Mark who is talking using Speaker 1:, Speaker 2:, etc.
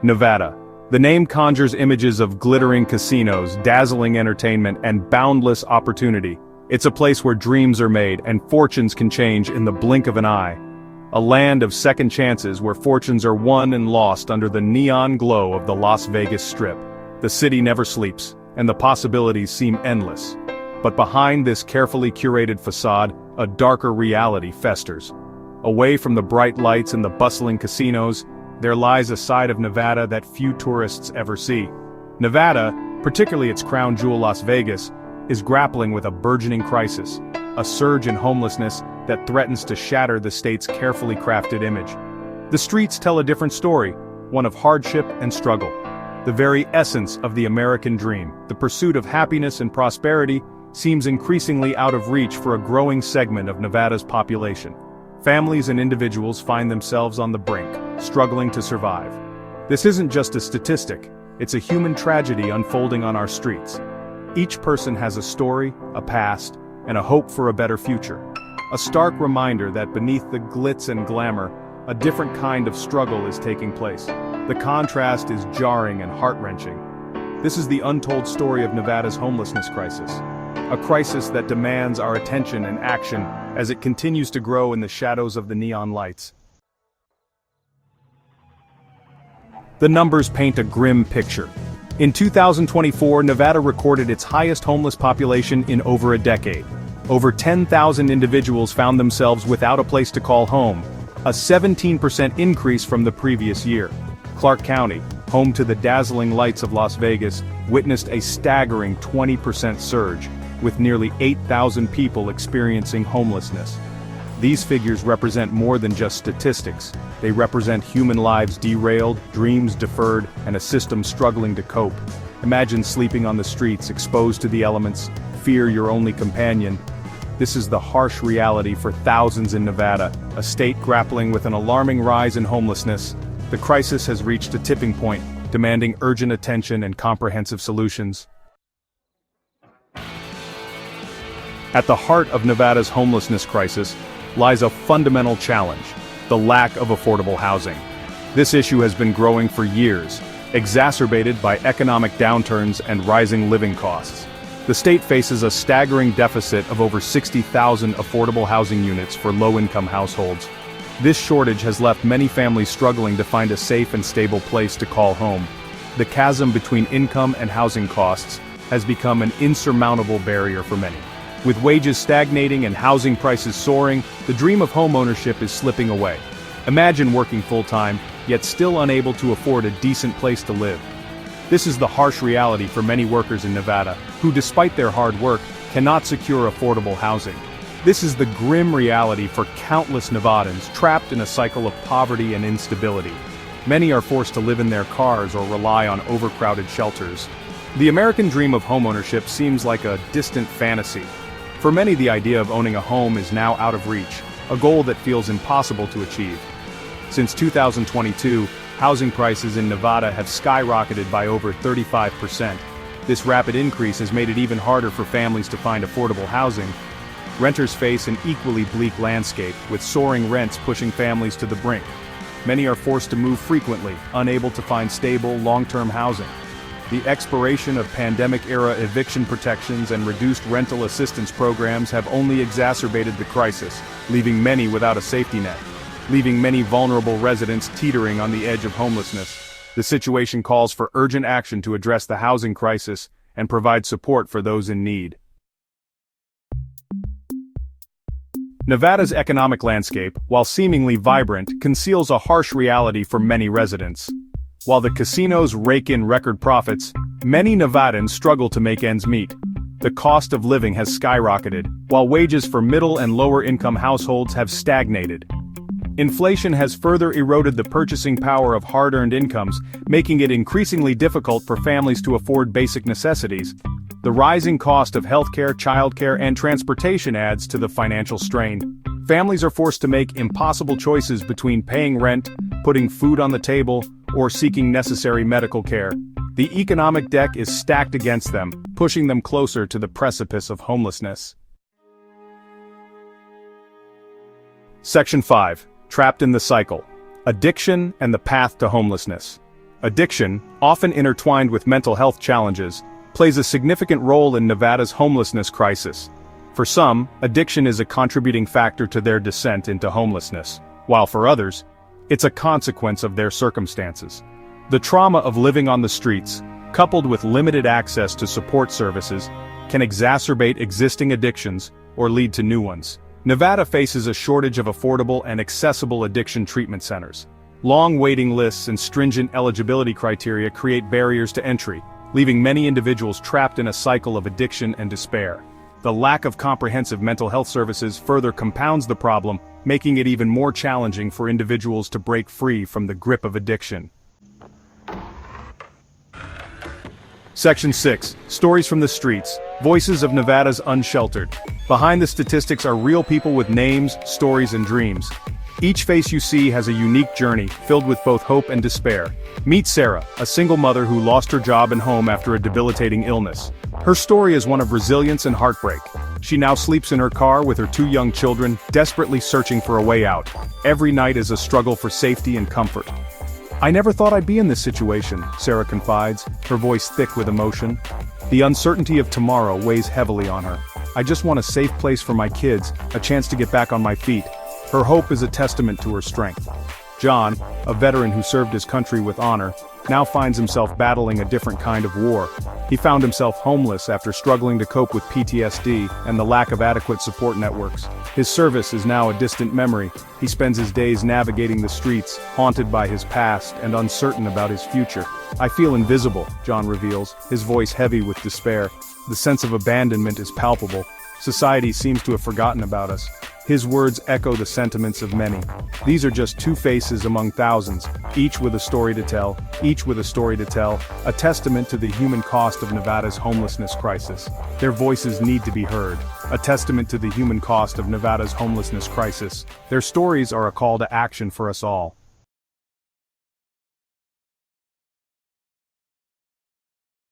Speaker 1: Nevada. The name conjures images of glittering casinos, dazzling entertainment, and boundless opportunity. It's a place where dreams are made and fortunes can change in the blink of an eye. A land of second chances where fortunes are won and lost under the neon glow of the Las Vegas Strip. The city never sleeps, and the possibilities seem endless. But behind this carefully curated facade, a darker reality festers. Away from the bright lights and the bustling casinos, there lies a side of Nevada that few tourists ever see. Nevada, particularly its crown jewel Las Vegas, is grappling with a burgeoning crisis, a surge in homelessness that threatens to shatter the state's carefully crafted image. The streets tell a different story, one of hardship and struggle. The very essence of the American dream, the pursuit of happiness and prosperity, seems increasingly out of reach for a growing segment of Nevada's population. Families and individuals find themselves on the brink, struggling to survive. This isn't just a statistic, it's a human tragedy unfolding on our streets. Each person has a story, a past, and a hope for a better future. A stark reminder that beneath the glitz and glamour, a different kind of struggle is taking place. The contrast is jarring and heart-wrenching. This is the untold story of Nevada's homelessness crisis. A crisis that demands our attention and action as it continues to grow in the shadows of the neon lights. The numbers paint a grim picture. In 2024, Nevada recorded its highest homeless population in over a decade. Over 10,000 individuals found themselves without a place to call home, a 17% increase from the previous year. Clark County, home to the dazzling lights of Las Vegas, witnessed a staggering 20% surge, with nearly 8,000 people experiencing homelessness. These figures represent more than just statistics. They represent human lives derailed, dreams deferred, and a system struggling to cope. Imagine sleeping on the streets, exposed to the elements, fear your only companion. This is the harsh reality for thousands in Nevada, a state grappling with an alarming rise in homelessness. The crisis has reached a tipping point, demanding urgent attention and comprehensive solutions. At the heart of Nevada's homelessness crisis lies a fundamental challenge: the lack of affordable housing. This issue has been growing for years, exacerbated by economic downturns and rising living costs. The state faces a staggering deficit of over 60,000 affordable housing units for low-income households. This shortage has left many families struggling to find a safe and stable place to call home. The chasm between income and housing costs has become an insurmountable barrier for many. With wages stagnating and housing prices soaring, the dream of homeownership is slipping away. Imagine working full-time, yet still unable to afford a decent place to live. This is the harsh reality for many workers in Nevada, who despite their hard work, cannot secure affordable housing. This is the grim reality for countless Nevadans trapped in a cycle of poverty and instability. Many are forced to live in their cars or rely on overcrowded shelters. The American dream of homeownership seems like a distant fantasy. For many, the idea of owning a home is now out of reach, a goal that feels impossible to achieve. Since 2022, housing prices in Nevada have skyrocketed by over 35%. This rapid increase has made it even harder for families to find affordable housing. Renters face an equally bleak landscape, with soaring rents pushing families to the brink. Many are forced to move frequently, unable to find stable, long-term housing. The expiration of pandemic-era eviction protections and reduced rental assistance programs have only exacerbated the crisis, leaving many without a safety net, leaving many vulnerable residents teetering on the edge of homelessness. The situation calls for urgent action to address the housing crisis and provide support for those in need. Nevada's economic landscape, while seemingly vibrant, conceals a harsh reality for many residents. While the casinos rake in record profits, many Nevadans struggle to make ends meet. The cost of living has skyrocketed, while wages for middle and lower-income households have stagnated. Inflation has further eroded the purchasing power of hard-earned incomes, making it increasingly difficult for families to afford basic necessities. The rising cost of healthcare, childcare, and transportation adds to the financial strain. Families are forced to make impossible choices between paying rent, putting food on the table, or seeking necessary medical care. The economic deck is stacked against them, pushing them closer to the precipice of homelessness. Section 5. Trapped in the Cycle. Addiction and the Path to Homelessness. Addiction, often intertwined with mental health challenges, plays a significant role in Nevada's homelessness crisis. For some, addiction is a contributing factor to their descent into homelessness, while for others, it's a consequence of their circumstances. The trauma of living on the streets, coupled with limited access to support services, can exacerbate existing addictions or lead to new ones. Nevada faces a shortage of affordable and accessible addiction treatment centers. Long waiting lists and stringent eligibility criteria create barriers to entry, leaving many individuals trapped in a cycle of addiction and despair. The lack of comprehensive mental health services further compounds the problem, making it even more challenging for individuals to break free from the grip of addiction. Section 6. Stories from the Streets. Voices of Nevada's Unsheltered. Behind the statistics are real people with names, stories, and dreams. Each face you see has a unique journey, filled with both hope and despair. Meet Sarah, a single mother who lost her job and home after a debilitating illness. Her story is one of resilience and heartbreak. She now sleeps in her car with her 2 young children, desperately searching for a way out. Every night is a struggle for safety and comfort. "I never thought I'd be in this situation," Sarah confides, her voice thick with emotion. The uncertainty of tomorrow weighs heavily on her. "I just want a safe place for my kids, a chance to get back on my feet." Her hope is a testament to her strength. John, a veteran who served his country with honor, now finds himself battling a different kind of war. He found himself homeless after struggling to cope with PTSD and the lack of adequate support networks. His service is now a distant memory. He spends his days navigating the streets, haunted by his past and uncertain about his future. "I feel invisible," John reveals, his voice heavy with despair. The sense of abandonment is palpable. Society seems to have forgotten about us. His words echo the sentiments of many. These are just 2 faces among thousands, each with a story to tell, a testament to the human cost of Nevada's homelessness crisis. Their voices need to be heard. A testament to the human cost of Nevada's homelessness crisis. Their stories are a call to action for us all.